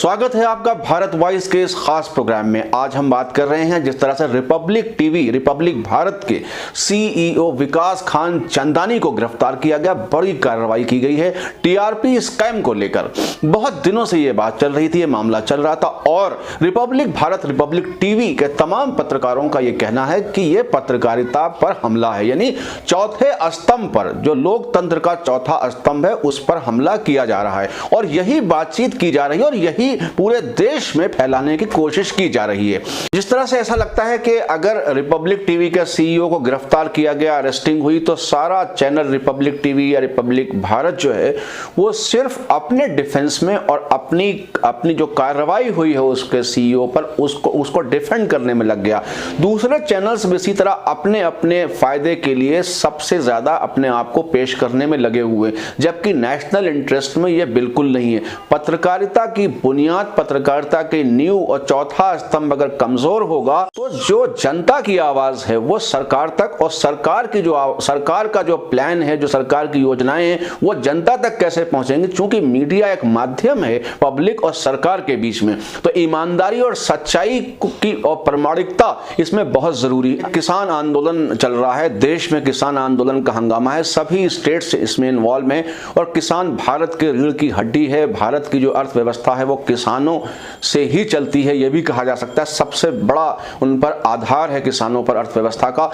स्वागत है आपका भारत वॉइस के इस खास प्रोग्राम में। आज हम बात कर रहे हैं जिस तरह से रिपब्लिक टीवी, रिपब्लिक भारत के सीईओ विकास खान चंदानी को गिरफ्तार किया गया। बड़ी कार्रवाई की गई है टीआरपी स्कैम को लेकर। बहुत दिनों से ये बात चल रही थी, ये मामला चल रहा था और रिपब्लिक भारत, रिपब्लिक टीवी के तमाम पत्रकारों का ये कहना है कि ये पत्रकारिता पर हमला है, यानी चौथे स्तंभ पर, जो लोकतंत्र का चौथा स्तंभ है, उस पर हमला किया जा रहा है और यही बातचीत की जा रही है और यही पूरे देश में फैलाने की कोशिश की जा रही है। जिस तरह से ऐसा लगता है कि अगर रिपब्लिक टीवी के सीईओ को गिरफ्तार किया गया, अरेस्टिंग हुई, तो सारा चैनल रिपब्लिक टीवी या रिपब्लिक भारत जो है वो सिर्फ अपने डिफेंस में और अपनी जो कार्रवाई हुई है उसके सीईओ पर उसको डिफेंड करने में लग गया। दूसरे चैनल्स भी इसी तरह अपने अपने फायदे के लिए सबसे ज्यादा अपने आप को पेश करने में लगे हुए, जबकि नेशनल इंटरेस्ट में यह बिल्कुल नहीं है। पत्रकारिता की बुनियाद, पत्रकारिता के नींव और चौथा स्तंभ अगर कमजोर होगा तो जो जनता की आवाज है वो सरकार तक, और सरकार का जो प्लान है, जो सरकार की योजनाएं हैं, वो जनता तक कैसे पहुंचेंगे। चूंकि मीडिया एक माध्यम है पब्लिक और सरकार के बीच में, तो ईमानदारी और सच्चाई की और प्रामाणिकता इसमें बहुत जरूरी है। किसान आंदोलन चल रहा है, देश में किसान आंदोलन का हंगामा है, सभी स्टेट्स इसमें इन्वॉल्व हैं और किसान भारत के रीढ़ की हड्डी है। भारत की जो अर्थव्यवस्था है वो किसानों से ही चलती है, यह भी कहा जा सकता है। सबसे बड़ा उन पर आधार है किसानों पर अर्थव्यवस्था का।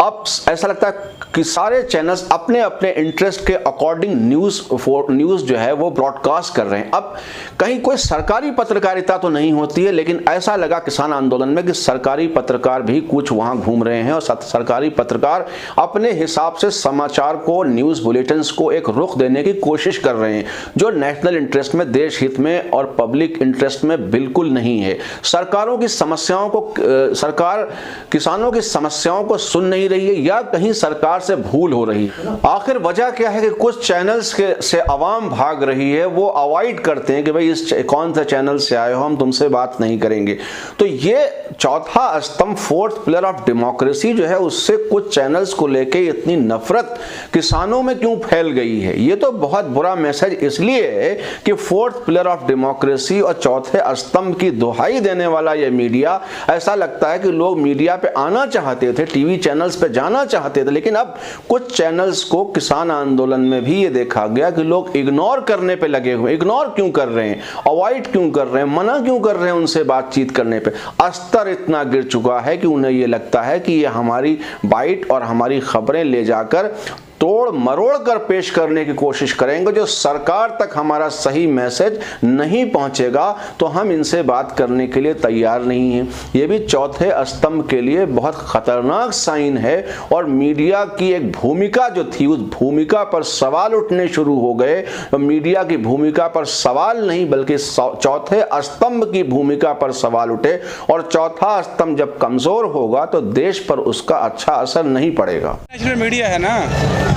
अब ऐसा लगता है कि सारे चैनल्स अपने अपने इंटरेस्ट के अकॉर्डिंग न्यूज जो है वो ब्रॉडकास्ट कर रहे हैं। अब कहीं कोई सरकारी पत्रकारिता तो नहीं होती है, लेकिन ऐसा लगा किसान आंदोलन में कि सरकारी पत्रकार भी कुछ वहां घूम रहे हैं और सरकारी पत्रकार अपने हिसाब से समाचार को, न्यूज बुलेटिन्स को एक रुख देने की कोशिश कर रहे हैं, जो नेशनल इंटरेस्ट में, देश हित में और पब्लिक इंटरेस्ट में बिल्कुल नहीं है। सरकारों की समस्याओं को, सरकार किसानों की समस्याओं को सुन नहीं रही है, या कहीं सरकार से भूल हो रही है। आखिर वजह क्या है कि कुछ चैनल्स से आवाम भाग रही है, वो अवॉइड करते हैं कि भाई इस कौन सा चैनल से आए हो, हम तुमसे बात नहीं करेंगे। तो ये चौथा स्तंभ, फोर्थ पिलर ऑफ डेमोक्रेसी जो है, उससे कुछ चैनल्स को लेके इतनी नफरत किसानों में क्यों फैल गई है। ये तो बहुत बुरा मैसेज इसलिए है कि फोर्थ पिलर ऑफ डेमोक्रेसी और चौथे स्तंभ की दुहाई देने वाला ये मीडिया, ऐसा लगता है कि लोग मीडिया पे आना चाहते थे, टीवी चैनल्स पे जाना चाहते थे, लेकिन अब कुछ चैनल्स को किसान आंदोलन में भी ये देखा गया कि लोग इग्नोर करने पे लगे हुए। इग्नोर क्यों कर रहे हैं, अवॉइड क्यों कर रहे हैं, मना क्यों कर रहे हैं उनसे बातचीत करने पे। स्तर इतना गिर चुका है कि उन्हें ये लगता है कि ये हमारी बाइट और हमारी खबरें ले जाकर तोड़ मरोड़ कर पेश करने की कोशिश करेंगे। जो सरकार तक हमारा सही मैसेज नहीं पहुंचेगा तो हम इनसे बात करने के लिए तैयार नहीं हैं। ये भी चौथे स्तंभ के लिए बहुत खतरनाक साइन है और मीडिया की एक भूमिका जो थी, उस भूमिका पर सवाल उठने शुरू हो गए। तो मीडिया की भूमिका पर सवाल नहीं, बल्कि चौथे स्तंभ की भूमिका पर सवाल उठे, और चौथा स्तंभ जब कमजोर होगा तो देश पर उसका अच्छा असर नहीं पड़ेगा। नेशनल मीडिया है ना,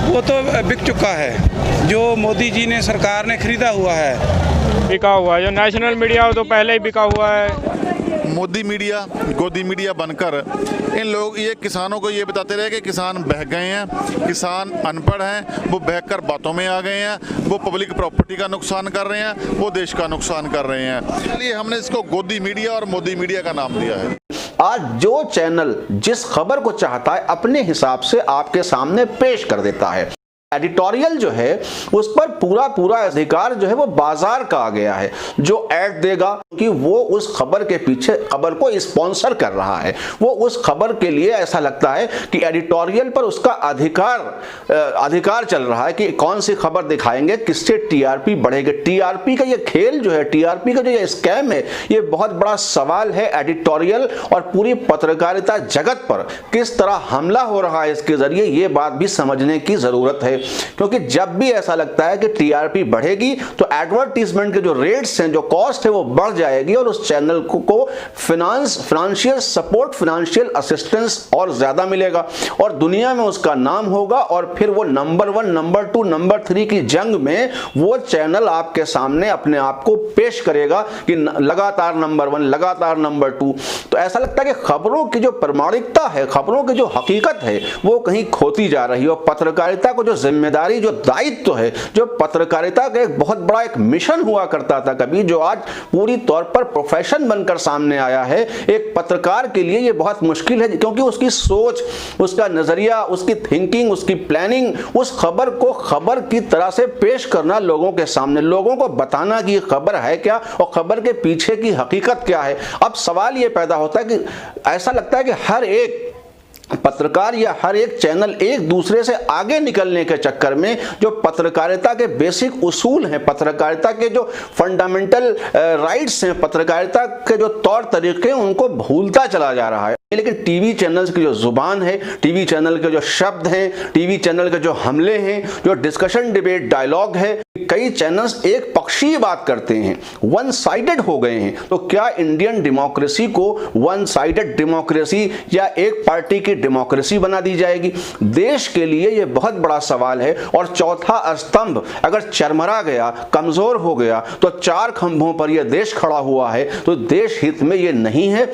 वो तो बिक चुका है, जो मोदी जी ने, सरकार ने खरीदा हुआ है, बिका हुआ है। जो नेशनल मीडिया हो तो पहले ही बिका हुआ है। मोदी मीडिया, गोदी मीडिया बनकर इन लोग ये किसानों को ये बताते रहे कि किसान बह गए हैं, किसान अनपढ़ हैं, वो बहकर बातों में आ गए हैं, वो पब्लिक प्रॉपर्टी का नुकसान कर रहे हैं, वो देश का नुकसान कर रहे हैं। इसलिए हमने इसको गोदी मीडिया और मोदी मीडिया का नाम दिया है। आज जो चैनल जिस खबर को चाहता है अपने हिसाब से आपके सामने पेश कर देता है। एडिटोरियल जो है उस पर पूरा अधिकार जो है वो बाजार का आ गया है। जो ऐड देगा कि वो उस खबर के पीछे, खबर को स्पॉन्सर कर रहा है, वो उस खबर के लिए ऐसा लगता है कि एडिटोरियल पर उसका अधिकार चल रहा है कि कौन सी खबर दिखाएंगे, किससे टीआरपी बढ़ेगी। टीआरपी का ये खेल जो है, टीआरपी का जो ये स्कैम है, ये बहुत बड़ा सवाल है। एडिटोरियल और पूरी पत्रकारिता जगत पर किस तरह हमला हो रहा है इसके जरिए, ये बात भी समझने की जरूरत है। क्योंकि जब भी ऐसा लगता है कि टीआरपी बढ़ेगी तो एडवर्टाइजमेंट के जो रेट्स हैं, जो कॉस्ट है, वो बढ़ जाएगी और उस चैनल को फाइनेंशियल सपोर्ट, फाइनेंशियल असिस्टेंस और ज्यादा मिलेगा और दुनिया में उसका नाम होगा और फिर वो नंबर 1, नंबर 2, नंबर 3 की जंग में वो चैनल आपके सामने अपने आप को पेश करेगा कि लगातार नंबर 1, लगातार नंबर 2। तो ऐसा लगता है कि खबरों की जो प्रामाणिकता है, खबरों की जो हकीकत है, वो कहीं खोती जा रही है और पत्रकारिता को जो जिम्मेदारी, जो दायित्व है, जो पत्रकारिता का एक बहुत बड़ा एक मिशन हुआ करता था कभी, जो आज पूरी तौर पर प्रोफेशन बनकर सामने आया है, एक पत्रकार के लिए ये बहुत मुश्किल है, क्योंकि उसकी सोच, उसका नजरिया, उसकी थिंकिंग, उसकी प्लानिंग, उस खबर को खबर की तरह से पेश करना लोगों के सामने, लोगों को बताना कि खबर है क्या और खबर के पीछे की हकीकत क्या है। अब सवाल ये पैदा होता है कि ऐसा लगता है कि हर एक पत्रकार या हर एक चैनल एक दूसरे से आगे निकलने के चक्कर में जो पत्रकारिता के बेसिक उसूल हैं, पत्रकारिता के जो फंडामेंटल राइट्स हैं, पत्रकारिता के जो तौर तरीके हैं, उनको भूलता चला जा रहा है। लेकिन टीवी चैनल्स की जो जुबान है, टीवी चैनल के जो शब्द हैं, टीवी चैनल के जो हमले हैं, जो डिस्कशन, डिबेट, डायलॉग है, कई चैनल्स एक पक्षीय बात करते हैं, वन साइडेड हो गए हैं। तो क्या इंडियन डेमोक्रेसी को वन साइडेड डेमोक्रेसी या एक पार्टी की डेमोक्रेसी बना दी जाएगी? देश के लिए यह बहुत बड़ा सवाल है। और चौथा स्तंभ अगर चरमरा गया, कमजोर हो गया, तो चार खंभों पर यह देश खड़ा हुआ है, तो देश हित में यह नहीं है।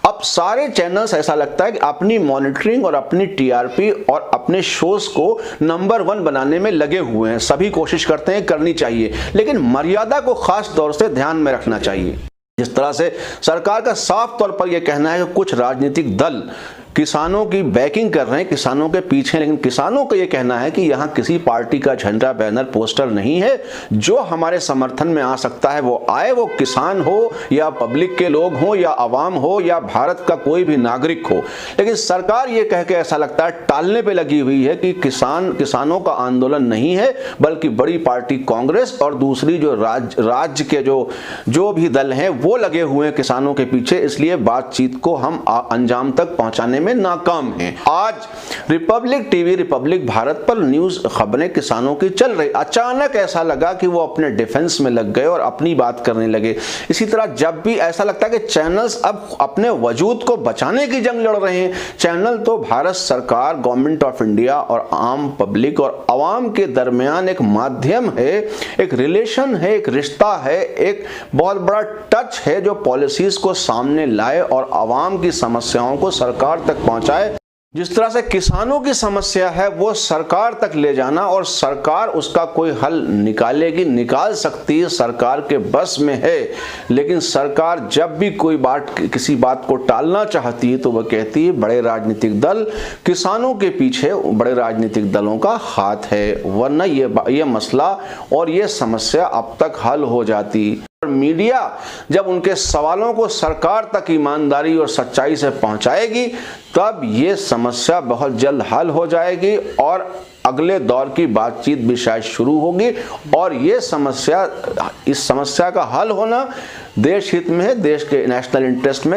अब सारे चैनल्स ऐसा लगता है कि अपनी मॉनिटरिंग और अपनी टीआरपी और अपने शोज को नंबर 1 बनाने में लगे हुए हैं। सभी कोशिश करते हैं, करनी चाहिए, लेकिन मर्यादा को खास तौर से ध्यान में रखना चाहिए। जिस तरह से सरकार का साफ तौर पर यह कहना है कि कुछ राजनीतिक दल किसानों की बैकिंग कर रहे हैं, किसानों के पीछे, लेकिन किसानों का यह कहना है कि यहां किसी पार्टी का झंडा, बैनर, पोस्टर नहीं है। जो हमारे समर्थन में आ सकता है वो आए, वो किसान हो या पब्लिक के लोग हो या आवाम हो या भारत का कोई भी नागरिक हो। लेकिन सरकार ये कह के ऐसा लगता है टालने पे लगी हुई है कि किसानों का आंदोलन नहीं है, बल्कि बड़ी पार्टी कांग्रेस और दूसरी जो राज्य के जो भी दल हैं वो लगे हुए हैं किसानों के पीछे, इसलिए बातचीत को हम अंजाम तक पहुंचाने में नाकाम हैं। आज रिपब्लिक टीवी, रिपब्लिक भारत पर न्यूज खबरें किसानों की चल रही, अचानक ऐसा लगा कि वो अपने डिफेंस में लग गए और अपनी बात करने लगे। इसी तरह जब भी ऐसा लगता है कि चैनल्स अब अपने वजूद को बचाने की जंग लड़ रहे हैं, चैनल तो भारत सरकार, गवर्नमेंट ऑफ इंडिया और आम पब्लिक और आवाम के दरमियान एक माध्यम है, एक रिलेशन है, एक रिश्ता है, एक बहुत बड़ा टच है जो पॉलिसीज को सामने लाए और आवाम की समस्याओं को सरकार तक पहुंचाए। जिस तरह से किसानों की समस्या है वो सरकार तक ले जाना और सरकार उसका कोई हल निकालेगी, निकाल सकती है, सरकार के बस में है। लेकिन सरकार जब भी कोई किसी बात को टालना चाहती है तो वह कहती है बड़े राजनीतिक दल, किसानों के पीछे बड़े राजनीतिक दलों का हाथ है, वरना ये मसला और ये समस्या अब तक हल हो जाती। मीडिया जब उनके सवालों को सरकार तक ईमानदारी और सच्चाई से पहुंचाएगी तब ये समस्या बहुत जल्द हल हो जाएगी और अगले दौर की बातचीत भी शायद शुरू होगी। और इस समस्या का हल होना देश हित में है, देश के नेशनल इंटरेस्ट में।